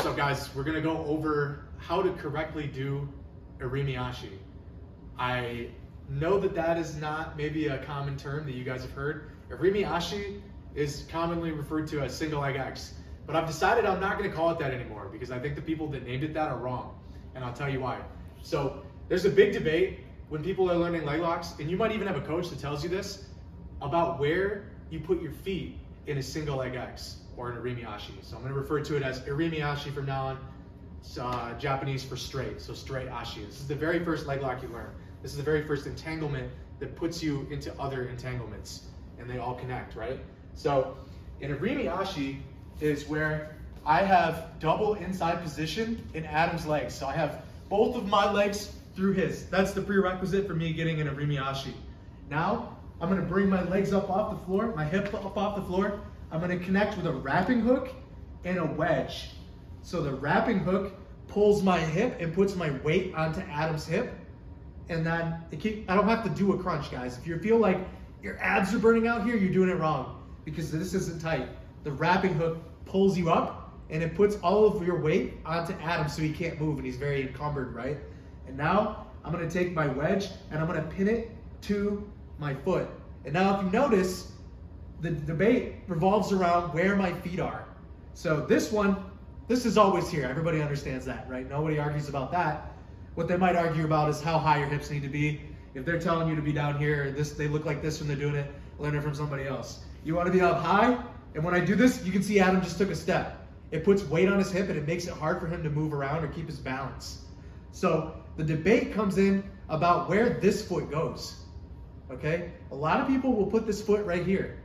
So guys, we're gonna go over how to correctly do irimiashi. I know that is not maybe a common term that you guys have heard. Irimiashi is commonly referred to as single leg X, but I've decided I'm not gonna call it that anymore because I think the people that named it that are wrong, and I'll tell you why. So there's a big debate when people are learning leg locks, and you might even have a coach that tells you this, about where you put your feet in a single leg X or an irimiashi. So I'm going to refer to it as irimiashi from now on. It's Japanese for straight, so straight ashi. This is the very first leg lock you learn. This is the very first entanglement that puts you into other entanglements, and they all connect, right? So an irimiashi is where I have double inside position in Adam's legs. So I have both of my legs through his. That's the prerequisite for me getting an irimiashi. Now, I'm gonna bring my legs up off the floor, my hip up off the floor. I'm gonna connect with a wrapping hook and a wedge. So the wrapping hook pulls my hip and puts my weight onto Adam's hip. And then I don't have to do a crunch, guys. If you feel like your abs are burning out here, you're doing it wrong because this isn't tight. The wrapping hook pulls you up and it puts all of your weight onto Adam so he can't move and he's very encumbered, right? And now I'm gonna take my wedge and I'm gonna pin it to my foot. And now if you notice, the debate revolves around where my feet are. So this is always here. Everybody understands that, right? Nobody argues about that. What they might argue about is how high your hips need to be. If they're telling you to be down here, they look like this when they're doing it, learn it from somebody else. You wanna be up high, and when I do this, you can see Adam just took a step. It puts weight on his hip and it makes it hard for him to move around or keep his balance. So the debate comes in about where this foot goes, okay? A lot of people will put this foot right here.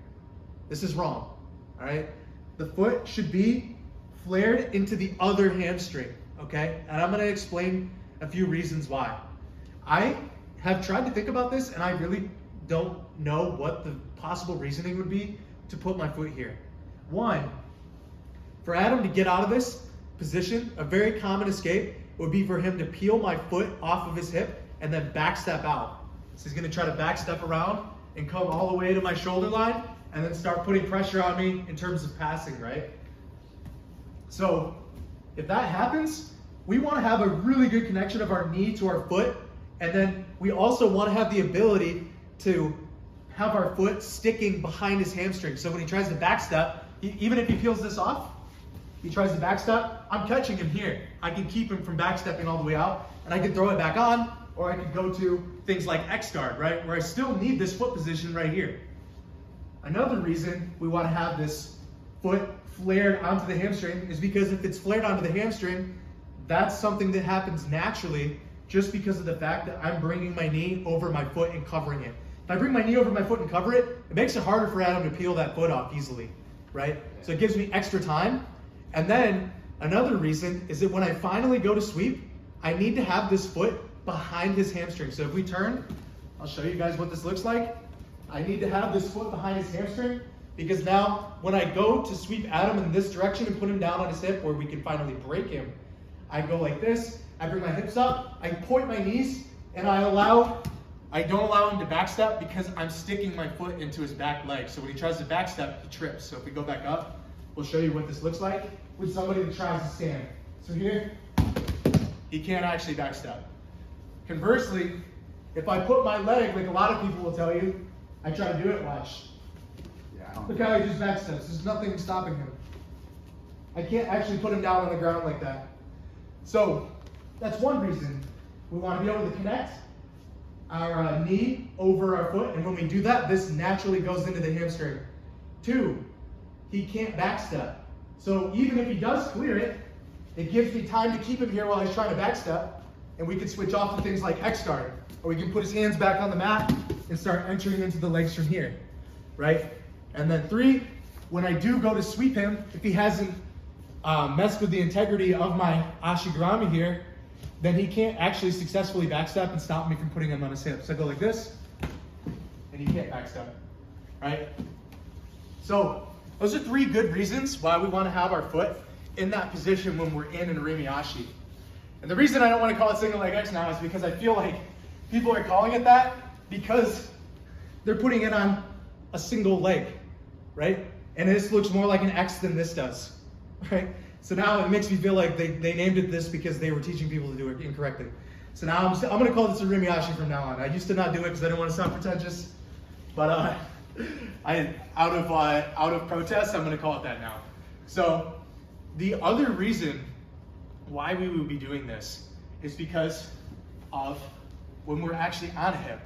This is wrong, all right? The foot should be flared into the other hamstring, okay? And I'm gonna explain a few reasons why. I have tried to think about this and I really don't know what the possible reasoning would be to put my foot here. One, for Adam to get out of this position, a very common escape would be for him to peel my foot off of his hip and then back step out. So he's gonna try to back step around and come all the way to my shoulder line and then start putting pressure on me in terms of passing, right? So if that happens, we wanna have a really good connection of our knee to our foot, and then we also wanna have the ability to have our foot sticking behind his hamstring. So when he tries to back step, even if he peels this off, he tries to back step, I'm catching him here. I can keep him from back stepping all the way out, and I can throw it back on, or I could go to things like X guard, right? Where I still need this foot position right here. Another reason we want to have this foot flared onto the hamstring is because if it's flared onto the hamstring, that's something that happens naturally just because of the fact that I'm bringing my knee over my foot and covering it. If I bring my knee over my foot and cover it, it makes it harder for Adam to peel that foot off easily, right? So it gives me extra time. And then another reason is that when I finally go to sweep, I need to have this foot behind his hamstring. So if we turn, I'll show you guys what this looks like. I need to have this foot behind his hamstring because now when I go to sweep Adam in this direction and put him down on his hip where we can finally break him, I go like this, I bring my hips up, I point my knees, and I don't allow him to backstep because I'm sticking my foot into his back leg. So when he tries to backstep, he trips. So if we go back up, we'll show you what this looks like with somebody that tries to stand. So here, he can't actually backstep. Conversely, if I put my leg, like a lot of people will tell you, I try to do it, watch. Look how he just backsteps. There's nothing stopping him. I can't actually put him down on the ground like that. So that's one reason we want to be able to connect our knee over our foot, and when we do that, this naturally goes into the hamstring. Two, he can't backstep. So even if he does clear it, it gives me time to keep him here while he's trying to backstep, and we can switch off to things like X guard, or we can put his hands back on the mat and start entering into the legs from here, right? And then three, when I do go to sweep him, if he hasn't messed with the integrity of my ashigarami here, then he can't actually successfully backstep and stop me from putting him on his hips. So I go like this, and he can't backstep, right? So those are three good reasons why we want to have our foot in that position when we're in an irimiashi. And the reason I don't want to call it single leg X now is because I feel like people are calling it that because they're putting it on a single leg, right? And this looks more like an X than this does, right? So now it makes me feel like they named it this because they were teaching people to do it incorrectly. So now I'm going to call this a Rimiashi from now on. I used to not do it because I didn't want to sound pretentious, but out of protest, I'm going to call it that now. So the other reason why we would be doing this is because of when we're actually on a hip.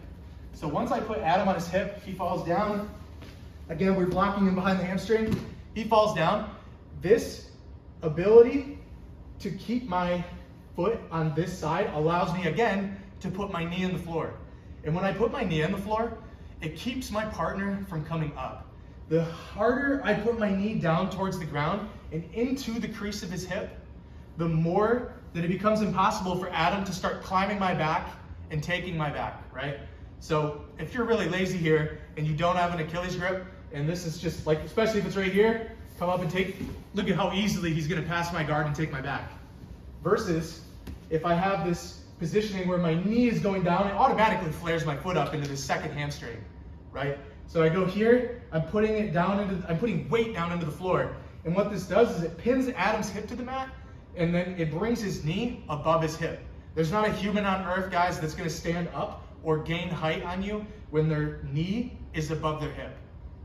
So once I put Adam on his hip, he falls down. Again, we're blocking him behind the hamstring. He falls down. This ability to keep my foot on this side allows me, again, to put my knee in the floor. And when I put my knee in the floor, it keeps my partner from coming up. The harder I put my knee down towards the ground and into the crease of his hip, the more that it becomes impossible for Adam to start climbing my back and taking my back, right? So if you're really lazy here and you don't have an Achilles grip, and this is just like, especially if it's right here, come up and take, look at how easily he's gonna pass my guard and take my back. Versus if I have this positioning where my knee is going down, it automatically flares my foot up into the second hamstring, right? So I go here, I'm putting weight down into the floor. And what this does is it pins Adam's hip to the mat, and then it brings his knee above his hip. There's not a human on earth, guys, that's gonna stand up or gain height on you when their knee is above their hip.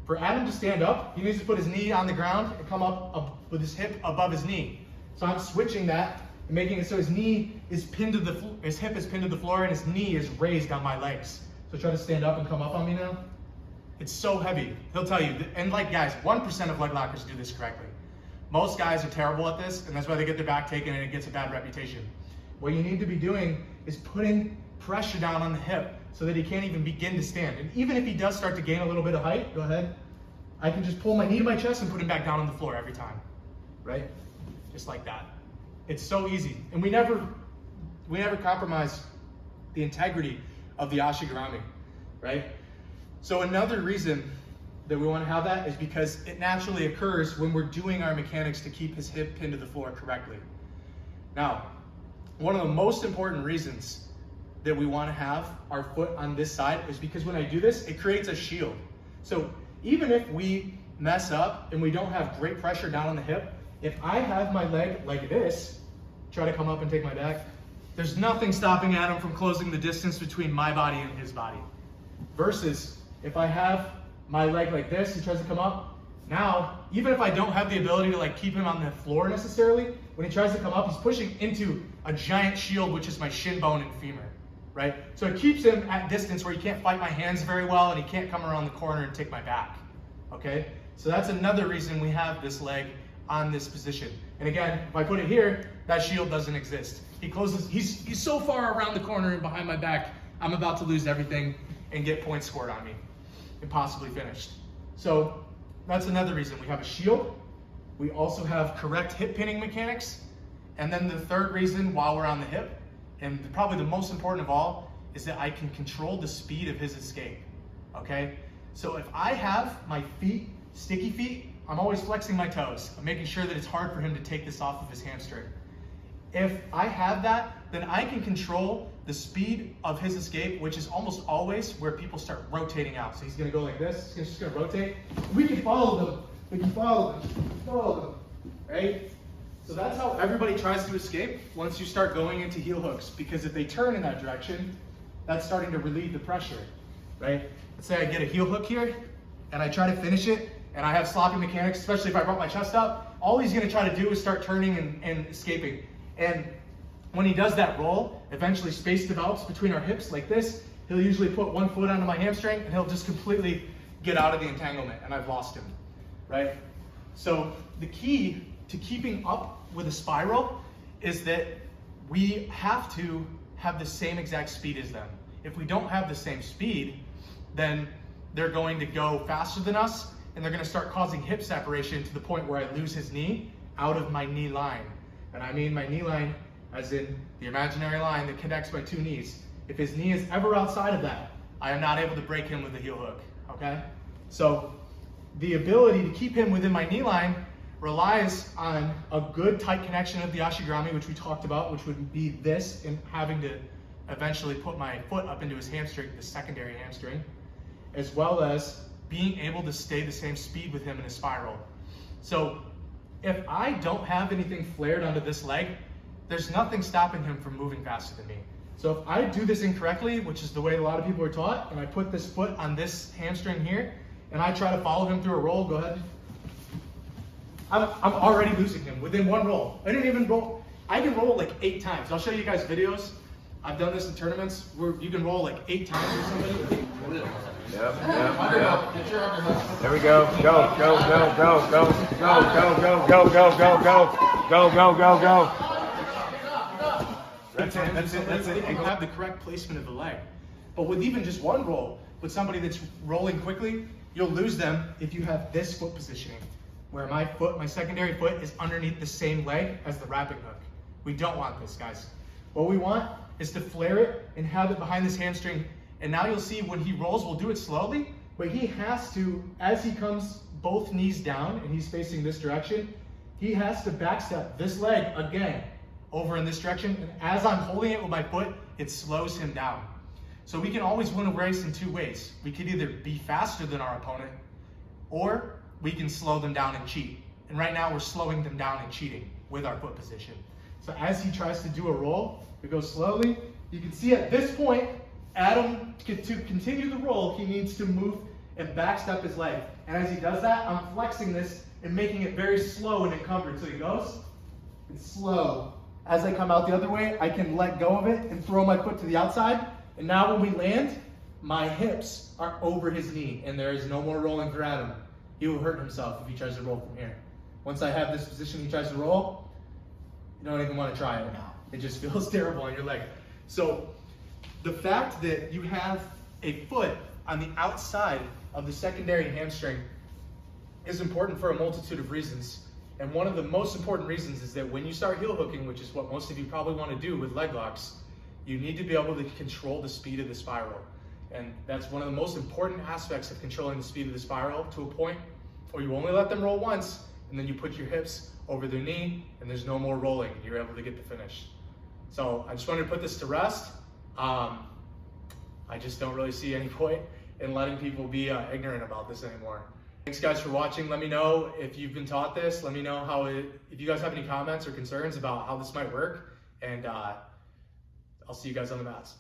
For Adam to stand up, he needs to put his knee on the ground and come up with his hip above his knee. So I'm switching that and making it so his knee is pinned to his hip is pinned to the floor and his knee is raised on my legs. So try to stand up and come up on me now. It's so heavy. He'll tell you, and like guys, 1% of leg lockers do this correctly. Most guys are terrible at this, and that's why they get their back taken and it gets a bad reputation. What you need to be doing is putting pressure down on the hip so that he can't even begin to stand. And even if he does start to gain a little bit of height, go ahead. I can just pull my knee to my chest and put him back down on the floor every time, right? Just like that. It's so easy. And we never compromise the integrity of the ashigarami, right? So another reason that we want to have that is because it naturally occurs when we're doing our mechanics to keep his hip pinned to the floor correctly. Now, one of the most important reasons that we want to have our foot on this side is because when I do this, it creates a shield. So even if we mess up and we don't have great pressure down on the hip, if I have my leg like this, try to come up and take my back, there's nothing stopping Adam from closing the distance between my body and his body. Versus if I have my leg like this, he tries to come up, now, even if I don't have the ability to like keep him on the floor necessarily, when he tries to come up, he's pushing into a giant shield, which is my shin bone and femur, right? So it keeps him at distance where he can't fight my hands very well and he can't come around the corner and take my back, okay? So that's another reason we have this leg on this position. And again, if I put it here, that shield doesn't exist. He closes, he's so far around the corner and behind my back, I'm about to lose everything and get points scored on me and possibly finished. So that's another reason we have a shield. We also have correct hip pinning mechanics. And then the third reason while we're on the hip, and probably the most important of all, is that I can control the speed of his escape, okay? So if I have my feet, sticky feet, I'm always flexing my toes. I'm making sure that it's hard for him to take this off of his hamstring. If I have that, then I can control the speed of his escape, which is almost always where people start rotating out. So he's gonna go like this, he's just gonna rotate. We can follow them, follow them, right? So that's how everybody tries to escape once you start going into heel hooks, because if they turn in that direction, that's starting to relieve the pressure, right? Let's say I get a heel hook here, and I try to finish it, and I have sloppy mechanics, especially if I brought my chest up, all he's gonna try to do is start turning and escaping. And when he does that roll, eventually space develops between our hips like this. He'll usually put one foot onto my hamstring and he'll just completely get out of the entanglement and I've lost him, right? So the key to keeping up with a spiral is that we have to have the same exact speed as them. If we don't have the same speed, then they're going to go faster than us and they're gonna start causing hip separation to the point where I lose his knee out of my knee line. And I mean my knee line as in the imaginary line that connects my two knees. If his knee is ever outside of that, I am not able to break him with a heel hook, okay? So the ability to keep him within my knee line relies on a good tight connection of the ashigarami, which we talked about, which would be this, and having to eventually put my foot up into his hamstring, the secondary hamstring, as well as being able to stay the same speed with him in a spiral. So if I don't have anything flared onto this leg, there's nothing stopping him from moving faster than me. So if I do this incorrectly, which is the way a lot of people are taught, and I put this foot on this hamstring here, and I try to follow him through a roll, go ahead. I'm already losing him within one roll. I didn't even roll. I can roll like 8 times. I'll show you guys videos. I've done this in tournaments where you can roll like 8 times or somebody. Yep. There we go. Go. That's it. And have the correct placement of the leg. But with even just one roll, with somebody that's rolling quickly, you'll lose them if you have this foot positioning, where my secondary foot is underneath the same leg as the wrapping hook. We don't want this, guys. What we want is to flare it and have it behind this hamstring. And now you'll see when he rolls, we'll do it slowly, but he has to, as he comes both knees down and he's facing this direction, he has to backstep this leg again over in this direction. And as I'm holding it with my foot, it slows him down. So we can always win a race in 2 ways. We could either be faster than our opponent, or we can slow them down and cheat. And right now we're slowing them down and cheating with our foot position. So as he tries to do a roll, we go slowly. You can see at this point, Adam, to continue the roll, he needs to move and backstep his leg. And as he does that, I'm flexing this and making it very slow and encumbered. So he goes, it's slow. As I come out the other way, I can let go of it and throw my foot to the outside. And now when we land, my hips are over his knee and there is no more rolling for Adam. He will hurt himself if he tries to roll from here. Once I have this position, he tries to roll, you don't even want to try it now. It just feels terrible on your leg. So the fact that you have a foot on the outside of the secondary hamstring is important for a multitude of reasons. And one of the most important reasons is that when you start heel hooking, which is what most of you probably want to do with leg locks, you need to be able to control the speed of the spiral. And that's one of the most important aspects of controlling the speed of the spiral to a point where you only let them roll once, and then you put your hips over their knee, and there's no more rolling, and you're able to get the finish. So I just wanted to put this to rest. I just don't really see any point in letting people be ignorant about this anymore. Thanks guys for watching. Let me know if you've been taught this. Let me know if you guys have any comments or concerns about how this might work, and I'll see you guys on the mats.